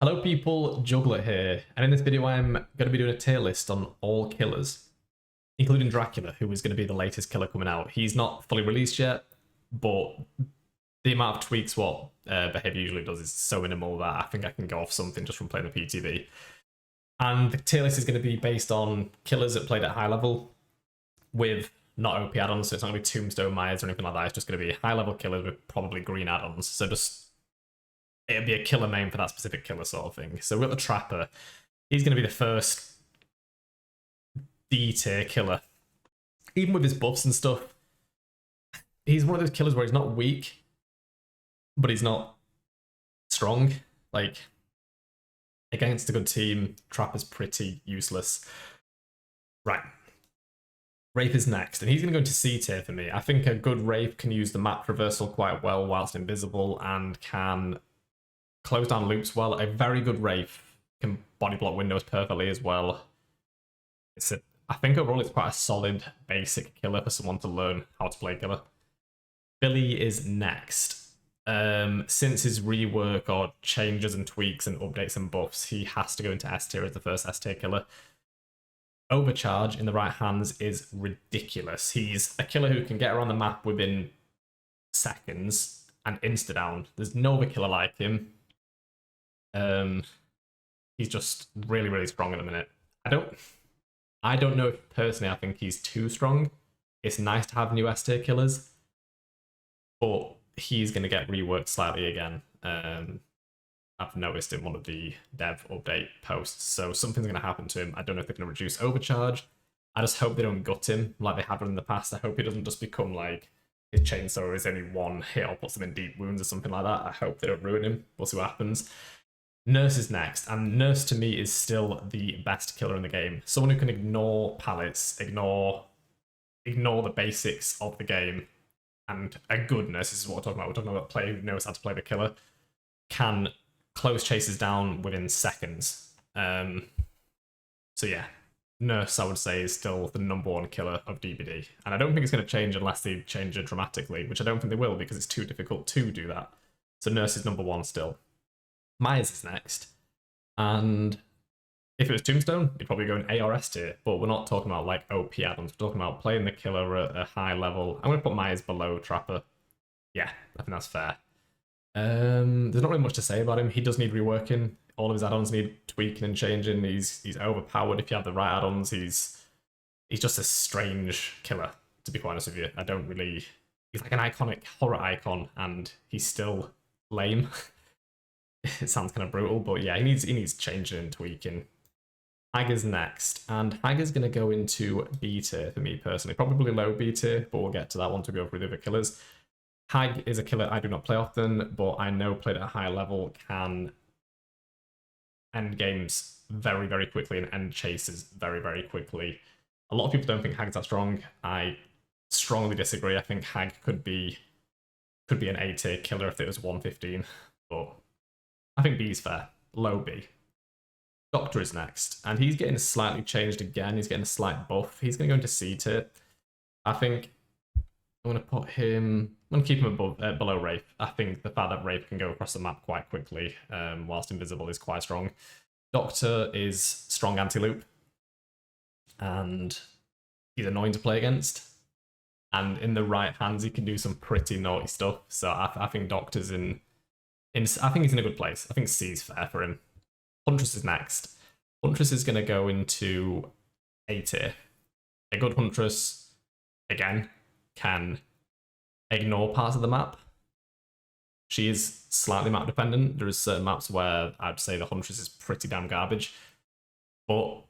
Hello people, Jugglet here, and in this video I'm going to be doing a tier list on all killers, including Dracula, who is going to be the latest killer coming out. He's not fully released yet, but the amount of tweaks what behavior usually does is so minimal that I think I can go off something just from playing the PTV. And the tier list is going to be based on killers that played at high level with not OP add-ons, so it's not going to be Tombstone, Myers, or anything like that. It's just going to be high level killers with probably green add-ons, so just it'd be a killer main for that specific killer sort of thing. So we've got the Trapper. He's going to be the first D tier killer. Even with his buffs and stuff, he's one of those killers where he's not weak, but he's not strong. Like, against a good team, Trapper's pretty useless. Right. Wraith is next, and he's going to go into C tier for me. I think a good Wraith can use the map traversal quite well whilst invisible and can close down loops well. A very good Wraith can body block windows perfectly as well. I think overall it's quite a solid basic killer for someone to learn how to play killer. Billy is next. Since his rework or changes and tweaks and updates and buffs, he has to go into S tier as the first S tier killer. Overcharge in the right hands is ridiculous. He's a killer who can get around the map within seconds and insta-down. There's no other killer like him. He's just really, really strong at the minute. I don't know if personally I think he's too strong. It's nice to have new S tier killers, but he's going to get reworked slightly again. I've noticed in one of the dev update posts, so something's going to happen to him. I don't know if they're going to reduce overcharge. I just hope they don't gut him like they have done in the past. I hope he doesn't just become like his chainsaw is only one hit or puts him in deep wounds or something like that. I hope they don't ruin him. We'll see what happens. Nurse is next, and Nurse to me is still the best killer in the game. Someone who can ignore pallets, ignore the basics of the game, and a good nurse, this is what we're talking about. We're talking about a player who knows how to play the killer, can close chases down within seconds. So yeah, Nurse I would say is still the #1 killer of DBD, and I don't think it's going to change unless they change it dramatically, which I don't think they will because it's too difficult to do that. So Nurse is #1 still. Myers is next, and if it was Tombstone, you'd probably go in ARS tier, but we're not talking about like OP add-ons, we're talking about playing the killer at a high level. I'm going to put Myers below Trapper. Yeah, I think that's fair. There's not really much to say about him. He does need reworking. All of his add-ons need tweaking and changing. He's overpowered if you have the right add-ons. He's just a strange killer, to be quite honest with you. He's like an iconic horror icon, and he's still lame. It sounds kind of brutal, but yeah, he needs changing and tweaking. Hag is next, and Hag is going to go into B tier for me personally. Probably low B tier, but we'll get to that once we go through the other killers. Hag is a killer I do not play often, but I know played at a high level can end games very, very quickly and end chases very, very quickly. A lot of people don't think Hag's that strong. I strongly disagree. I think Hag could be an A tier killer if it was 115, but I think B is fair. Low B. Doctor is next, and he's getting slightly changed again. He's getting a slight buff. He's going to go into C tier. I think I'm going to put him... I'm going to keep him below Wraith. I think the fact that Wraith can go across the map quite quickly whilst invisible is quite strong. Doctor is strong anti-loop, and he's annoying to play against. And in the right hands, he can do some pretty naughty stuff. So I think Doctor's I think he's in a good place. I think C is fair for him. Huntress is next. Huntress is going to go into A tier. A good Huntress, again, can ignore parts of the map. She is slightly map dependent. There is certain maps where I'd say the Huntress is pretty damn garbage. But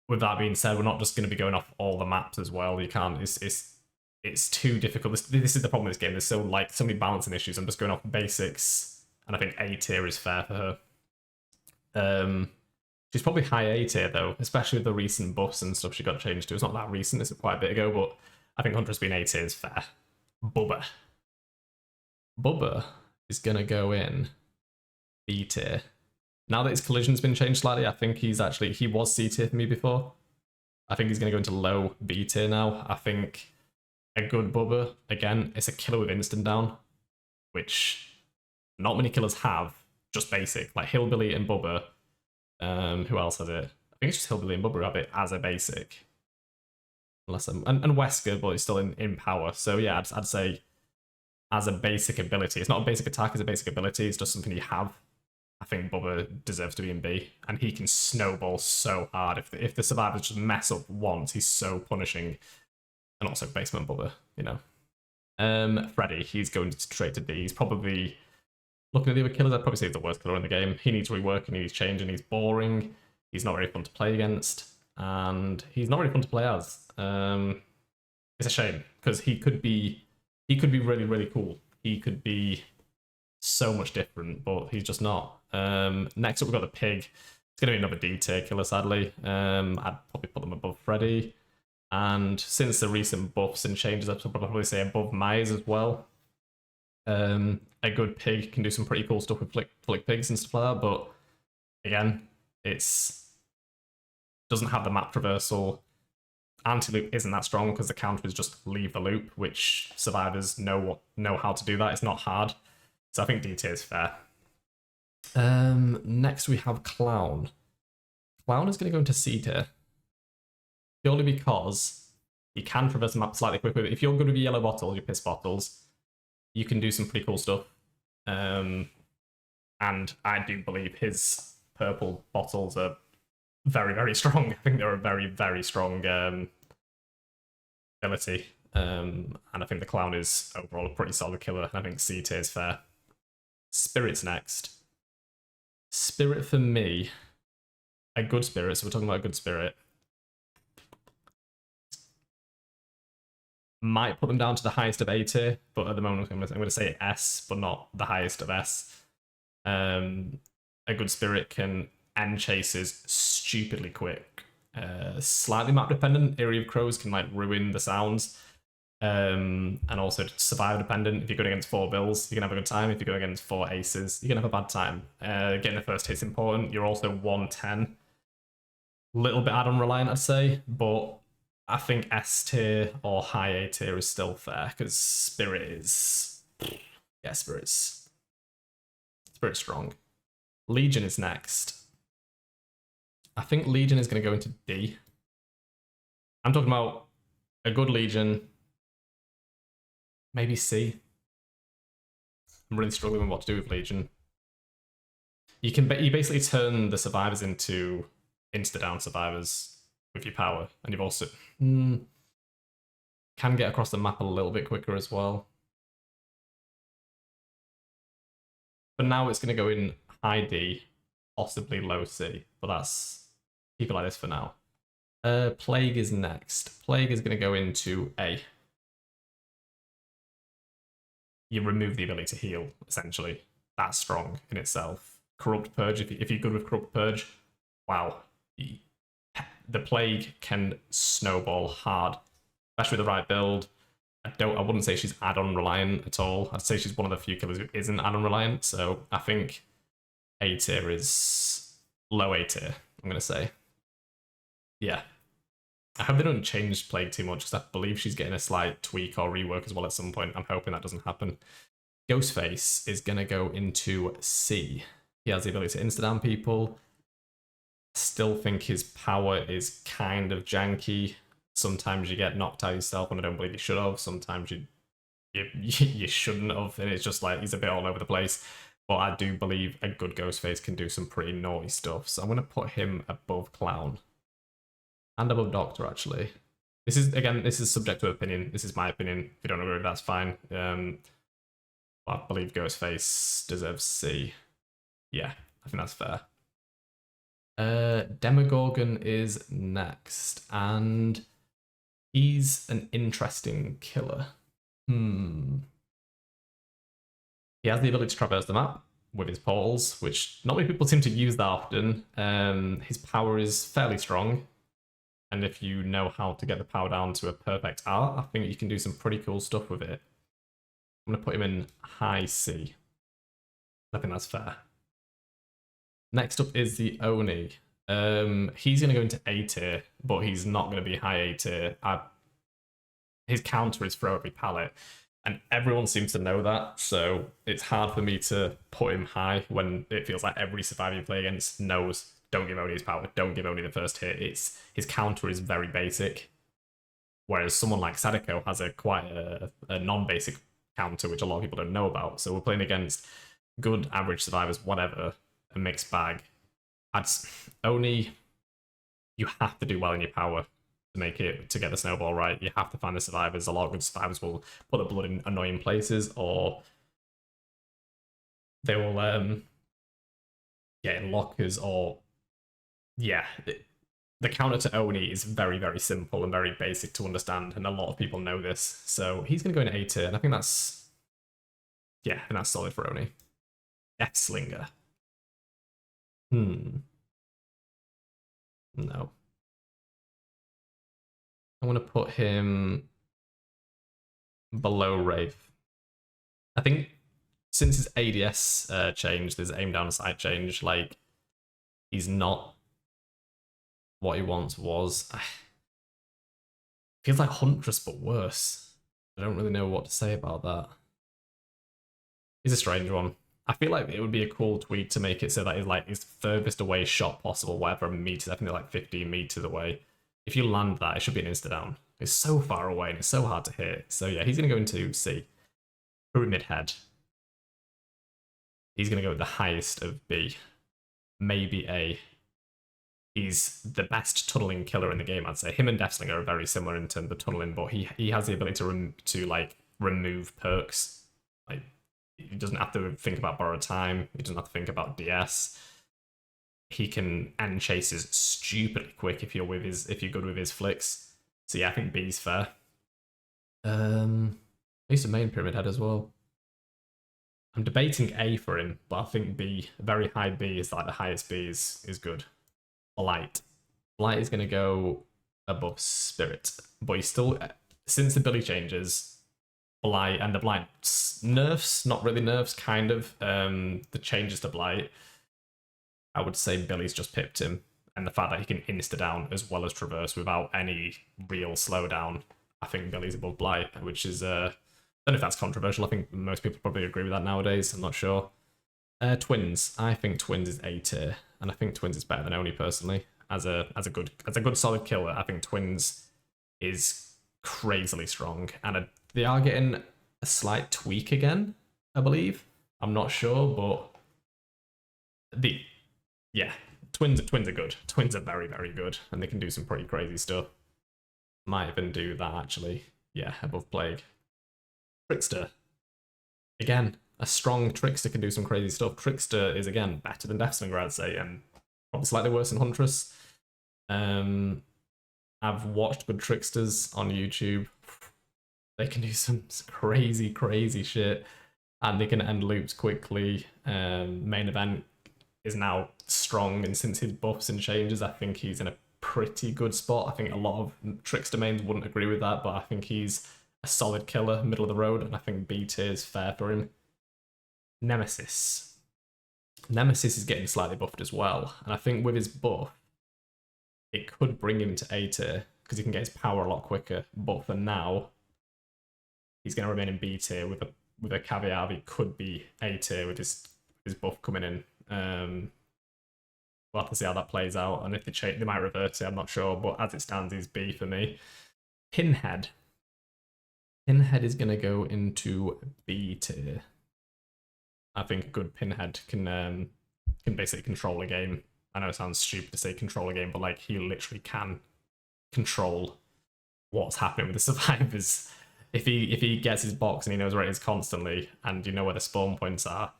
with that being said, we're not just going to be going off all the maps as well. You can't. It's too difficult. This is the problem with this game. There's so many balancing issues. I'm just going off basics, and I think A tier is fair for her. She's probably high A tier though, especially with the recent buffs and stuff she got changed to. It's not that recent, it's quite a bit ago, but I think Huntress being A tier is fair. Bubba. Bubba is going to go in B tier. Now that his collision's been changed slightly, I think he was C tier for me before. I think he's going to go into low B tier now. I think a good Bubba, again, it's a killer with instant down, which not many killers have, just basic. Like Hillbilly and Bubba. Who else has it? I think it's just Hillbilly and Bubba who have it as a basic. Unless and Wesker, but it's still in power. So yeah, I'd say as a basic ability. It's not a basic attack, it's a basic ability. It's just something you have. I think Bubba deserves to be in B. And he can snowball so hard. If the survivors just mess up once, he's so punishing. And also basement Bubba, you know. Freddy, he's going straight to D. He's probably, looking at the other killers, I'd probably say he's the worst killer in the game. He needs rework, he needs changing, he's boring. He's not very fun to play against. And he's not very fun to play as. It's a shame, because he could be really, really cool. He could be so much different, but he's just not. Next up, we've got the pig. It's going to be another D tier killer, sadly. I'd probably put them above Freddy. And since the recent buffs and changes, I'd probably say above Myers as well. A good pig can do some pretty cool stuff with flick pigs and stuff like that, but again, doesn't have the map traversal. Anti-loop isn't that strong because the counter is just leave the loop, which survivors know how to do that. It's not hard. So I think D tier is fair. Next we have Clown. Clown is going to go into C tier. Purely because you can traverse the map slightly quicker. If you're good with your yellow bottles, your piss bottles, you can do some pretty cool stuff. And I do believe his purple bottles are very, very strong. I think they're a very, very strong ability. And I think the Clown is overall a pretty solid killer. And I think C tier is fair. Spirit's next. Spirit for me, a good spirit. So we're talking about a good spirit. Might put them down to the highest of A tier, but at the moment I'm going to say S, but not the highest of S. A good spirit can end chases stupidly quick. Slightly map dependent. Area of Crows can like ruin the sounds. And also survival dependent. If you're going against 4 bills, you're gonna have a good time. If you're going against 4 aces, you're gonna have a bad time. Getting the first hit's important. You're also 110. Little bit add-on reliant, I'd say, but I think S tier or high A tier is still fair because Spirit is, yeah, Spirit's strong. Legion is next. I think Legion is going to go into D. I'm talking about a good Legion. Maybe C. I'm really struggling with what to do with Legion. You basically turn the survivors into insta-down survivors with your power, and you've also can get across the map a little bit quicker as well. But now it's going to go in high D, possibly low C, but that's keep it like this for now. Plague is next. Plague is going to go into A. You remove the ability to heal, essentially. That's strong in itself. Corrupt Purge, if you're good with Corrupt Purge, wow. The Plague can snowball hard, especially with the right build. I wouldn't say she's add-on reliant at all. I'd say she's one of the few killers who isn't add-on reliant, so I think A tier is low A tier, I'm going to say. Yeah. I hope they don't change Plague too much, because I believe she's getting a slight tweak or rework as well at some point. I'm hoping that doesn't happen. Ghostface is going to go into C. He has the ability to insta-down people. Still think his power is kind of janky. Sometimes you get knocked out yourself, and I don't believe you should have. Sometimes you shouldn't have, and it's just like he's a bit all over the place. But I do believe a good Ghostface can do some pretty naughty stuff, so I'm going to put him above Clown. And above Doctor, actually. This is subject to opinion. This is my opinion. If you don't agree, that's fine. I believe Ghostface deserves C. Yeah, I think that's fair. Demogorgon is next, and he's an interesting killer. He has the ability to traverse the map with his portals, which not many people seem to use that often. His power is fairly strong, and if you know how to get the power down to a perfect art, I think you can do some pretty cool stuff with it. I'm going to put him in high C. I think that's fair. Next up is the Oni. He's going to go into A tier, but he's not going to be high A tier. His counter is throw every pallet. And everyone seems to know that, so it's hard for me to put him high when it feels like every survivor you play against knows don't give Oni his power, don't give Oni the first hit. It's his counter is very basic, whereas someone like Sadako has quite a non-basic counter, which a lot of people don't know about. So we're playing against good average survivors, whatever, a mixed bag. Oni, you have to do well in your power to make it, to get the snowball right. You have to find the survivors. A lot of good survivors will put the blood in annoying places, or they will get in lockers, or yeah, the counter to Oni is very, very simple and very basic to understand, and a lot of people know this. So he's going to go in A tier, and I think that's, yeah, and that's solid for Oni. Deathslinger. No. I want to put him below Wraith. I think since his ADS changed, his aim down sight change, like, he's not what he once was. Feels like Huntress, but worse. I don't really know what to say about that. He's a strange one. I feel like it would be a cool tweak to make it so that he's like his furthest away shot possible, whatever meters. I think they're like 15 meters away. If you land that, it should be an insta down. It's so far away and it's so hard to hit. So yeah, he's gonna go into C. Pyramidhead. He's gonna go with the highest of B, maybe A. He's the best tunneling killer in the game, I'd say. Him and Deathslinger are very similar in terms of tunneling, but he has the ability to like remove perks. Like, he doesn't have to think about borrowed time. He doesn't have to think about DS. He can end chases stupidly quick if you're good with his flicks. So yeah, I think B's fair. He's the main Pyramidhead as well. I'm debating A for him, but I think B, very high B, is like the highest B is good. Blight. Blight is going to go above Spirit, but he's still, since the ability changes, Blight and the Blight nerfs, not really nerfs, kind of, the changes to Blight, I would say Billy's just pipped him. And the fact that he can insta down as well as traverse without any real slowdown, I think Billy's above Blight, which is, I don't know if that's controversial. I think most people probably agree with that nowadays. I'm not sure. Twins. I think Twins is A tier, and I think Twins is better than Oni personally. As a good solid killer, I think Twins is crazily strong, and they are getting a slight tweak again, I believe. I'm not sure, but Twins are good. Twins are very, very good, and they can do some pretty crazy stuff. Might even do that actually. Yeah, above Plague. Trickster. Again, a strong Trickster can do some crazy stuff. Trickster is, again, better than Deathslinger, I'd say, and probably slightly worse than Huntress. I've watched good Tricksters on YouTube. They can do some crazy, crazy shit, and they can end loops quickly. Main event is now strong, and since his buffs and changes, I think he's in a pretty good spot. I think a lot of Trickster mains wouldn't agree with that, but I think he's a solid killer, middle of the road, and I think B tier is fair for him. Nemesis. Nemesis is getting slightly buffed as well, and I think with his buff, it could bring him to A tier because he can get his power a lot quicker. But for now, he's going to remain in B tier with a caveat of he could be A tier with his buff coming in. We'll have to see how that plays out, and if they might reverse it, I'm not sure. But as it stands, he's B for me. Pinhead. Pinhead is going to go into B tier. I think a good Pinhead can basically control a game. I know it sounds stupid to say control a game, but like he literally can control what's happening with the survivors. If he gets his box and he knows where it is constantly, and you know where the spawn points are,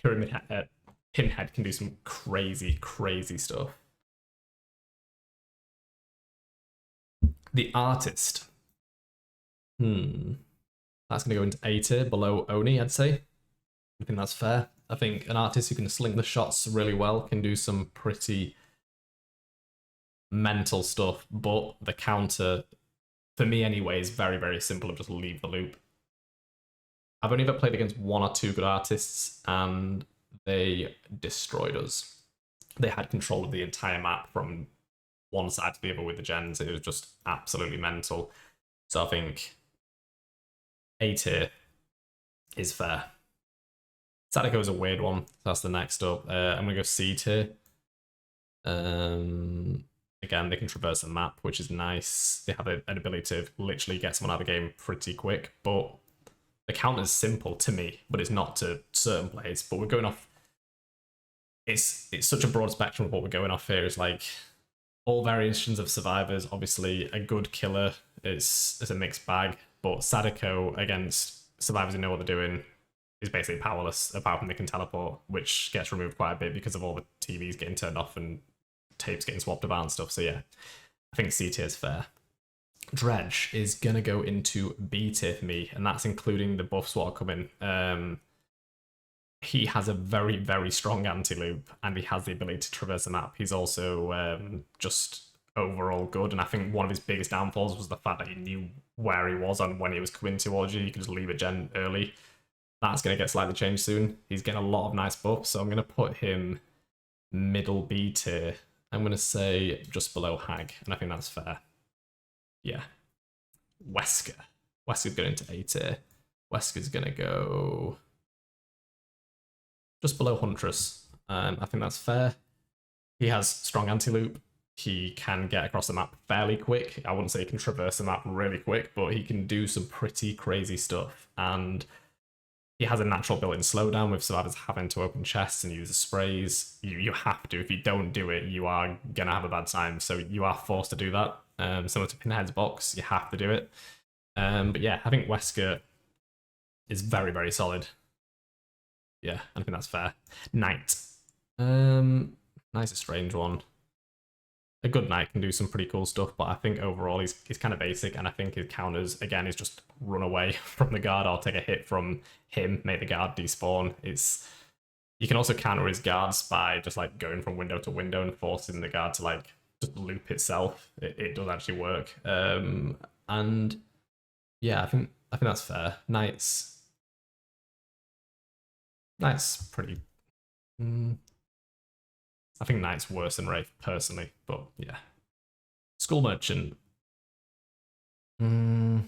Pinhead can do some crazy, crazy stuff. The Artist. That's going to go into A tier, below Oni, I'd say. I think that's fair. I think an artist who can sling the shots really well can do some pretty mental stuff, but the counter, for me anyway, is very, very simple of just leave the loop. I've only ever played against one or two good artists, and they destroyed us. They had control of the entire map from one side to the other with the gens. It was just absolutely mental. So I think A tier is fair. Sadako is a weird one. That's the next up. I'm gonna go C tier. Again, they can traverse the map, which is nice. They have an ability to literally get someone out of the game pretty quick, but the counter's simple to me, but it's not to certain players. But we're going off. It's such a broad spectrum of what we're going off here. It's like all variations of survivors. Obviously, a good killer is a mixed bag, but Sadako against survivors who know what they're doing is basically powerless, apart from they can teleport, which gets removed quite a bit because of all the TVs getting turned off and tapes getting swapped about and stuff. So yeah, I think C tier is fair. Dredge is gonna go into B tier for me, and that's including the buffs what are coming. He has a very, very strong anti-loop, and he has the ability to traverse the map. He's also just overall good, and I think one of his biggest downfalls was the fact that he knew where he was and when he was coming towards you. You could just leave a gen early. That's going to get slightly changed soon. He's getting a lot of nice buffs, so I'm going to put him middle B tier. I'm going to say just below Hag, and I think that's fair. Yeah. Wesker. Wesker's going into A tier. Wesker's going to go just below Huntress. I think that's fair. He has strong anti-loop. He can get across the map fairly quick. I wouldn't say he can traverse the map really quick, but he can do some pretty crazy stuff. And he has a natural built-in slowdown with survivors having to open chests and use the sprays. You have to. If you don't do it, you are going to have a bad time. So you are forced to do that. Similar to Pinhead's box, you have to do it. But yeah, I think Wesker is very, very solid. Yeah, I think that's fair. Knight. Knight's a strange one. A good knight can do some pretty cool stuff, but I think overall he's kind of basic, and I think his counters, again, is just run away from the guard or take a hit from him, make the guard despawn. You can also counter his guards by just like going from window to window and forcing the guard to like just loop itself. It does actually work. And yeah, I think that's fair. Knight's pretty... I think Knight's worse than Wraith, personally, but yeah. School Merchant. Not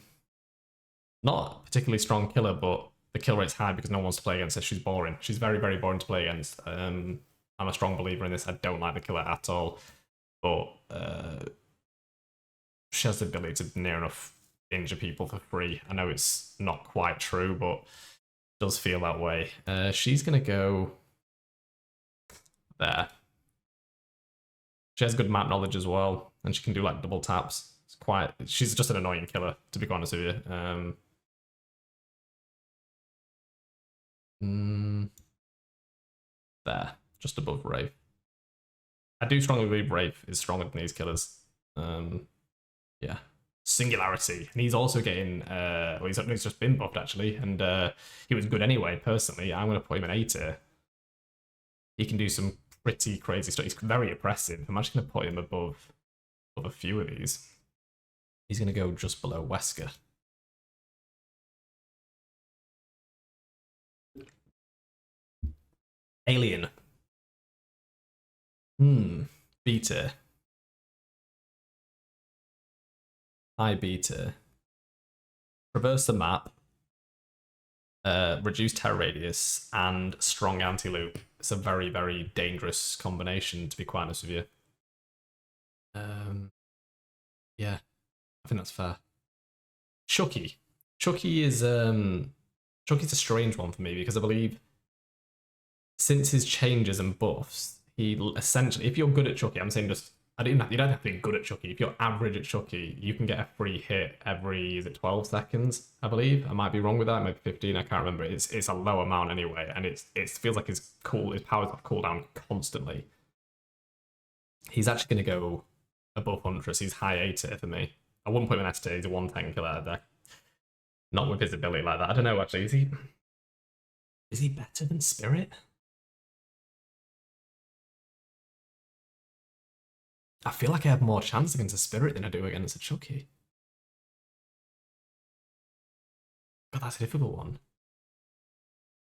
a particularly strong killer, but the kill rate's high because no one wants to play against her. She's boring. She's very, very boring to play against. I'm a strong believer in this. I don't like the killer at all, but she has the ability to near enough injure people for free. I know it's not quite true, but it does feel that way. She's going to go there. She has good map knowledge as well, and she can do like double taps. She's just an annoying killer, to be honest with you. There, just above Wraith. I do strongly believe Wraith is stronger than these killers. Yeah. Singularity, and he's also getting he's just been buffed actually, and he was good anyway. Personally, I'm going to put him in A tier. He can do some pretty crazy stuff. He's very oppressive. I'm actually going to put him above a few of these. He's going to go just below Wesker. Alien. B tier. High B tier. Traverse the map. Reduce terror radius and strong anti-loop. It's a very, very dangerous combination, to be quite honest with you. Yeah, I think that's fair. Chucky. Chucky's a strange one for me because I believe since his changes and buffs, he essentially, if you're good at Chucky, I'm saying just you don't have to be good at Chucky. If you're average at Chucky, you can get a free hit every, is it 12 seconds, I believe? I might be wrong with that, maybe 15, I can't remember. It's a low amount anyway, and it feels like his powers have cooldown constantly. He's actually going to go above Huntress. He's high A tier for me. I wouldn't put him in S tier, he's a 110 killer there. Not with his ability like that. I don't know, actually. Is he better than Spirit? I feel like I have more chance against a Spirit than I do against a Chucky. God, that's a difficult one.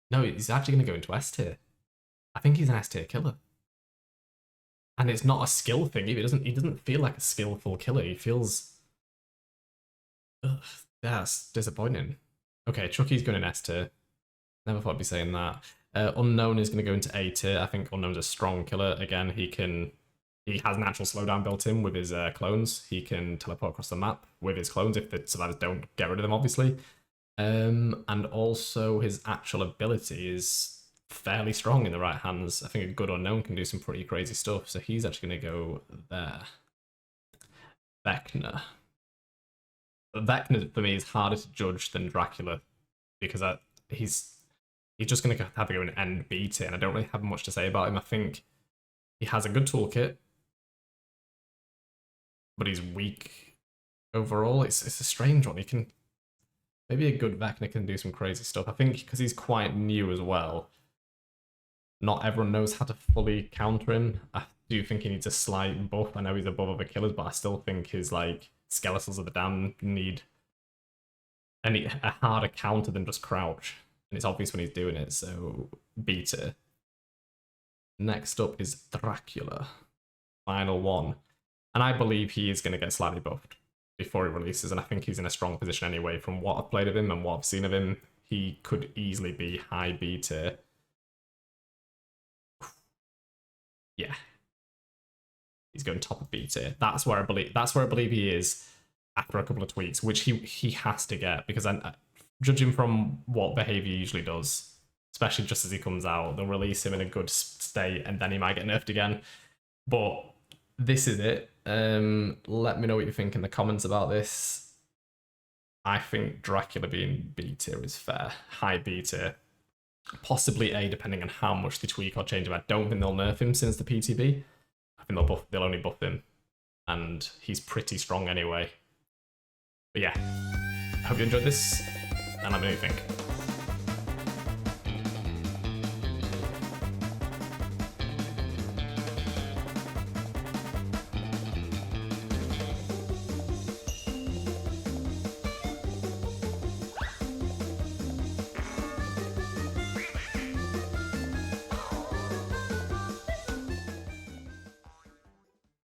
No, he's actually going to go into S tier. I think he's an S tier killer. And it's not a skill thing either. He doesn't feel like a skillful killer. He feels... Ugh, that's disappointing. Okay, Chucky's going in S tier. Never thought I'd be saying that. Unknown is going to go into A tier. I think Unknown's a strong killer. Again, he has natural slowdown built in with his clones. He can teleport across the map with his clones if the survivors don't get rid of them, obviously. And also his actual ability is fairly strong in the right hands. I think a good Unknown can do some pretty crazy stuff. So he's actually going to go there. Vecna. Vecna, for me, is harder to judge than Dracula because he's just going to have to go in end B tier, and I don't really have much to say about him. I think he has a good toolkit, but he's weak overall. It's a strange one. He can... Maybe a good Vecna can do some crazy stuff. I think because he's quite new as well, not everyone knows how to fully counter him. I do think he needs a slight buff. I know he's above other killers, but I still think his like Skeletals of the Damned need a harder counter than just crouch. And it's obvious when he's doing it, so B tier. Next up is Dracula. Final one. And I believe he is going to get slightly buffed before he releases, and I think he's in a strong position anyway. From what I've played of him and what I've seen of him, he could easily be high B tier. Yeah. He's going top of B tier. That's where I believe he is after a couple of tweaks, which he has to get, because judging from what behavior usually does, especially just as he comes out, they'll release him in a good state and then he might get nerfed again. But this is it. Let me know what you think in the comments about this. I think Dracula being B tier is fair. High B tier. Possibly A, depending on how much they tweak or change him. I don't think they'll nerf him since the PTB. I think they'll only buff him. And he's pretty strong anyway. But yeah, I hope you enjoyed this, and let me know what you think.